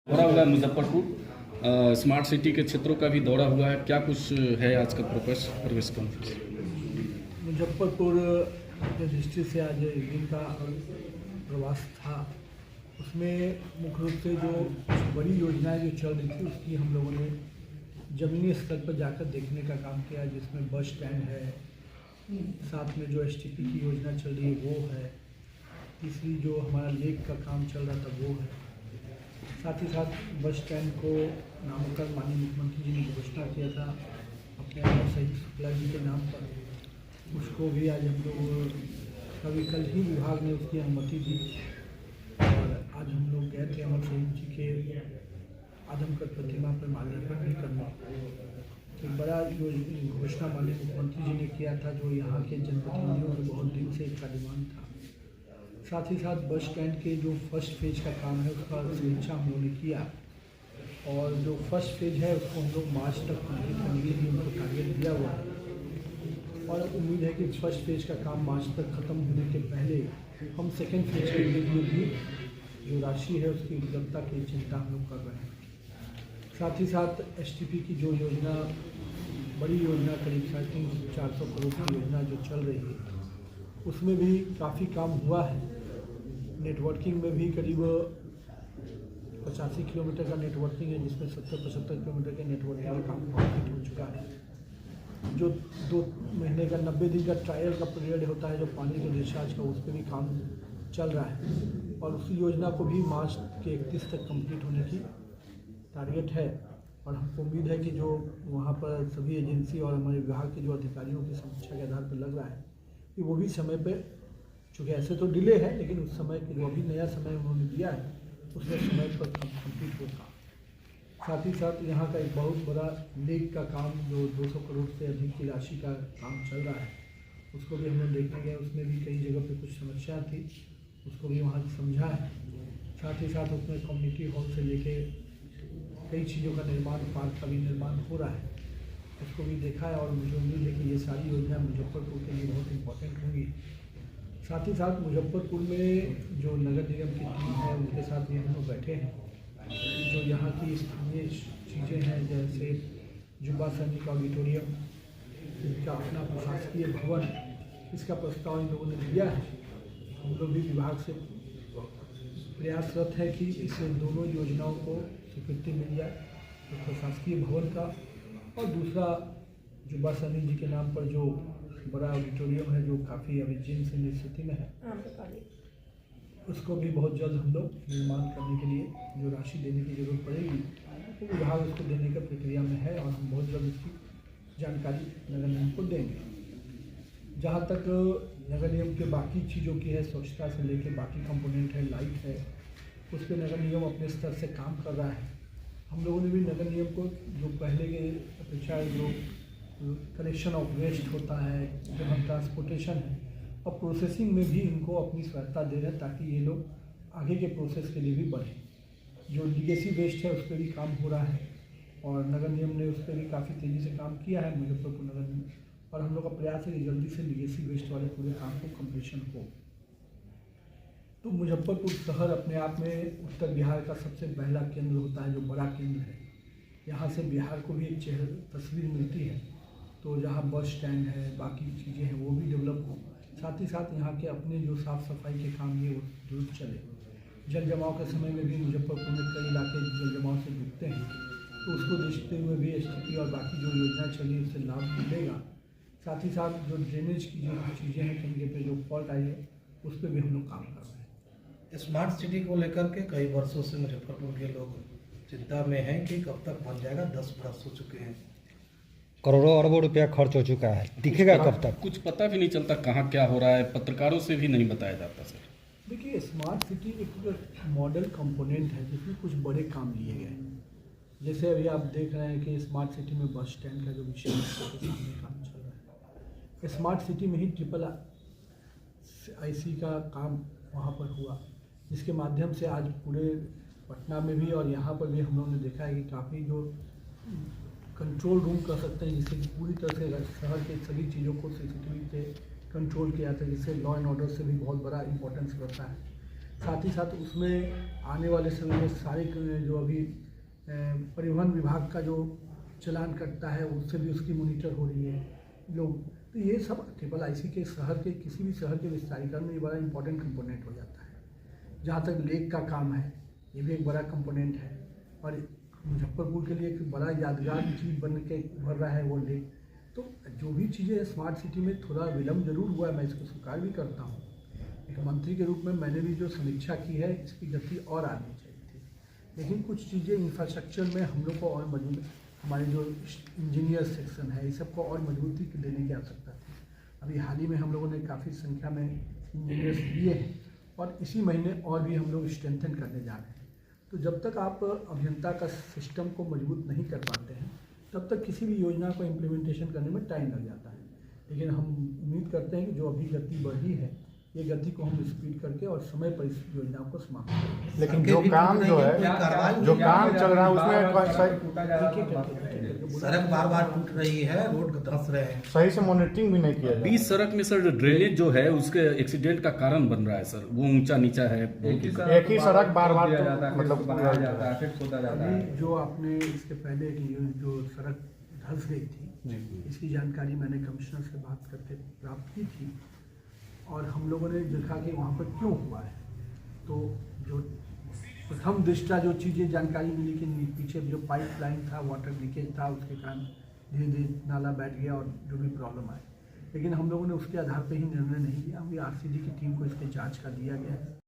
दौरा हुआ है मुजफ्फरपुर स्मार्ट सिटी के क्षेत्रों का भी दौरा हुआ है। क्या कुछ है आज का प्रेस कॉन्फ्रेंस? मुजफ्फरपुर जो डिस्ट्रिक्ट से आज एक दिन का प्रवास था, उसमें मुख्य रूप से जो बड़ी योजनाएं जो चल रही थी उसकी हम लोगों ने ज़मीनी स्तर पर जाकर देखने का काम किया, जिसमें बस स्टैंड है, साथ में जो STP की योजना चल रही है वो है, तीसरी जो हमारा लेक का काम चल रहा था वो है, साथ ही साथ बस स्टैंड को नामकरण माननीय मुख्यमंत्री जी ने घोषणा किया था अपने अमर शहीद शुक्ला जी के नाम पर, उसको भी आज हम लोग कल ही विभाग ने उसकी अनुमति दी और आज हम लोग गए थे अमर शहीद जी के आदमकद प्रतिमा पर माल्यार्पण भी करने। एक बड़ा घोषणा माननीय मुख्यमंत्री जी ने किया था जो यहाँ के जनप्रतिनिधियों में बहुत दिन से इसका डिमांड था। साथ ही साथ बस स्टैंड के जो फर्स्ट फेज का काम है उसका समीक्षा हम लोगों ने किया और जो फर्स्ट फेज है उसको हम लोग मार्च तक कंप्लीट करने के लिए उनको टारगेट दिया हुआ है और उम्मीद है कि फर्स्ट फेज का काम मार्च तक ख़त्म होने के पहले हम सेकेंड फेज के लिए भी जो राशि है उसकी उपलब्धता की चिंता हम लोग कर रहे हैं। साथ ही साथ STP की जो योजना, बड़ी योजना करीब 450 करोड़ की योजना जो चल रही है उसमें भी काफ़ी काम हुआ है। नेटवर्किंग में भी करीब 85 किलोमीटर का नेटवर्किंग है, जिसमें 70-75 किलोमीटर के नेटवर्किंग का काम कंप्लीट हो चुका है। जो 2 महीने का 90 दिन का ट्रायल का पीरियड होता है जो पानी के रिचार्ज का, उस पर भी काम चल रहा है और उसी योजना को भी मार्च के 31 तक कंप्लीट होने की टारगेट है और हमको उम्मीद है कि जो वहाँ पर सभी एजेंसी और हमारे विभाग के जो अधिकारियों की समीक्षा के आधार पर लग रहा है कि वो भी समय पे, चूँकि ऐसे तो डिले है लेकिन उस समय के जो अभी नया समय उन्होंने दिया है उसमें समय पर कंप्लीट होगा। साथ ही साथ यहाँ का एक बहुत बड़ा लेक का काम जो 200 करोड़ से अधिक की राशि का काम चल रहा है उसको भी हम लोग देखने गए, उसमें भी कई जगह पे कुछ समस्या थी, उसको भी वहाँ समझा है। साथ ही साथ उसमें कम्युनिटी हॉल से लेके कई चीज़ों का निर्माण, पार्क का भी निर्माण हो रहा है, उसको भी देखा है और मुझे उम्मीद है कि ये सारी योजना मुजफ्फरपुर के लिए बहुत इम्पोर्टेंट होंगी। साथ ही साथ मुजफ्फरपुर में जो नगर निगम की टीम है उनके साथ भी हम लोग बैठे हैं। जो यहाँ की स्थानीय चीज़ें हैं जैसे जुब्बा सैनिक ऑडिटोरियम, इनका अपना प्रशासकीय भवन, इसका प्रस्ताव इन लोगों ने दिया है। हम लोग भी विभाग से प्रयासरत है कि इस दोनों योजनाओं को स्वीकृति मिल जाए, तो प्रशासकीय भवन का और दूसरा जुब्बा सैनिक जी के नाम पर जो बड़ा ऑडिटोरियम है जो काफ़ी अभी जीर्ण स्थिति में है, उसको भी बहुत जल्द हम लोग निर्माण करने के लिए जो राशि देने की जरूरत पड़ेगी वो विभाग उसको देने का प्रक्रिया में है और हम बहुत जल्द उसकी जानकारी नगर निगम को देंगे। जहाँ तक नगर निगम के बाकी चीज़ों की है, स्वच्छता से लेकर बाकी कंपोनेंट है, लाइट है, उस पर नगर निगम अपने स्तर से काम कर रहा है। हम लोगों ने भी नगर निगम को जो पहले के अपेक्षा जो कलेक्शन ऑफ वेस्ट होता है, जो हम ट्रांसपोर्टेशन है और प्रोसेसिंग में भी इनको अपनी सहायता दे रहे हैं ताकि ये लोग आगे के प्रोसेस के लिए भी बढ़ें। जो लीगेसी वेस्ट है उस पर भी काम हो रहा है और नगर निगम ने उस पर भी काफ़ी तेज़ी से काम किया है मुजफ्फरपुर नगर निगम, और हम लोग का प्रयास है कि जल्दी से लीगेसी वेस्ट वाले पूरे काम को कम्प्लीशन हो। तो मुजफ्फरपुर शहर अपने आप में उत्तर बिहार का सबसे पहला केंद्र होता है, जो बड़ा केंद्र है। यहाँ से बिहार को भी एक तस्वीर मिलती है, तो जहाँ बस स्टैंड है, बाकी चीज़ें हैं वो भी डेवलप हो। साथ ही साथ यहाँ के अपने जो साफ़ सफाई के काम ये वो दुरुस्त चले। जल जमाव के समय में भी मुजफ्फरपुर में कई इलाके जल जमाव से डूबते हैं, तो उसको देखते हुए भी STP और बाकी जो योजना चली उससे लाभ मिलेगा। साथ ही साथ जो ड्रेनेज की जो चीज़ें हैं, कहीं जगह पे जो फॉल्ट आई है उस पर भी हम लोग काम कर रहे हैं। स्मार्ट सिटी को लेकर के कई वर्षों से मुजफ्फरपुर के लोग चिंता में हैं कि कब तक बन जाएगा। 10 वर्ष हो चुके हैं, करोड़ों अरबों रुपया खर्च हो चुका है, दिखेगा कब तक? कुछ पता भी नहीं चलता कहाँ क्या हो रहा है, पत्रकारों से भी नहीं बताया जाता सर। देखिए, स्मार्ट सिटी एक मॉडल कंपोनेंट है जिसमें कुछ बड़े काम लिए गए हैं। जैसे अभी आप देख रहे हैं कि स्मार्ट सिटी में बस स्टैंड का जो विषय काम चल रहा है, स्मार्ट सिटी में ही IC का काम वहाँ पर हुआ, जिसके माध्यम से आज पूरे पटना में भी और यहाँ पर भी हम लोगों ने देखा है कि काफ़ी जो कंट्रोल रूम कर सकते हैं, जिससे कि पूरी तरह से शहर के सभी चीज़ों को CCTV से कंट्रोल किया जाता है, जिससे लॉ एंड ऑर्डर से भी बहुत बड़ा इंपॉर्टेंस रहता है। साथ ही साथ उसमें आने वाले समय में सारे जो अभी परिवहन विभाग का जो चालान कटता है उससे भी उसकी मॉनिटर हो रही है लोग। तो ये सब IIIC के शहर के किसी भी शहर के विस्तारीकरण में ये बड़ा इंपॉर्टेंट कंपोनेंट हो जाता है। जहाँ तक लेक का काम है ये भी एक बड़ा कंपोनेंट है और मुजफ्फरपुर के लिए एक बड़ा यादगार चीज़ बन के उभर रहा है वो लेक। तो जो भी चीज़ें स्मार्ट सिटी में थोड़ा विलम्ब जरूर हुआ है, मैं इसको स्वीकार भी करता हूँ। एक मंत्री के रूप में मैंने भी जो समीक्षा की है इसकी गति और आनी चाहिए थी, लेकिन कुछ चीज़ें इंफ्रास्ट्रक्चर में हम लोग को और मजबूत, हमारे जो इंजीनियर सेक्शन है इस सबको और मजबूती देने की आवश्यकता थी। अभी हाल ही में हम लोगों ने काफ़ी संख्या में इंजीनियर्स लिए हैं और इसी महीने और भी हम लोग स्ट्रेंथन करने जा रहे हैं। तो जब तक आप अभियंता का सिस्टम को मजबूत नहीं कर पाते हैं तब तक किसी भी योजना को इम्प्लीमेंटेशन करने में टाइम लग जाता है। लेकिन हम उम्मीद करते हैं कि जो अभी गति बढ़ी है ये गति को हम स्पीड करके और समय पर इस योजना को समाप्त करेंगे। लेकिन जो काम जो है जो काम चल रहा है उसमें सड़क बार बार टूट रही है, रोड धंस रहे हैं, सही से मॉनिटरिंग भी नहीं किया जा रहा। बीच सड़क में सर ड्रेनेज जो है उसके एक्सीडेंट का कारण बन रहा है सर, वो ऊंचा नीचा है। एक ही सड़क बार बार मतलब अभी जो आपने इसके पहले जो सड़क धंस गई थी इसकी जानकारी मैंने कमिश्नर से बात करके प्राप्त की थी और हम लोगों ने देखा कि वहाँ पर क्यों हुआ है। तो जो प्रथम दृष्टा जो चीज़ें जानकारी मिली कि पीछे जो पाइपलाइन था वाटर लीकेज था उसके कारण धीरे धीरे नाला बैठ गया और जो भी प्रॉब्लम आई, लेकिन हम लोगों ने उसके आधार पर ही निर्णय नहीं लिया। अभी RCD की टीम को इसके जांच का दिया गया है।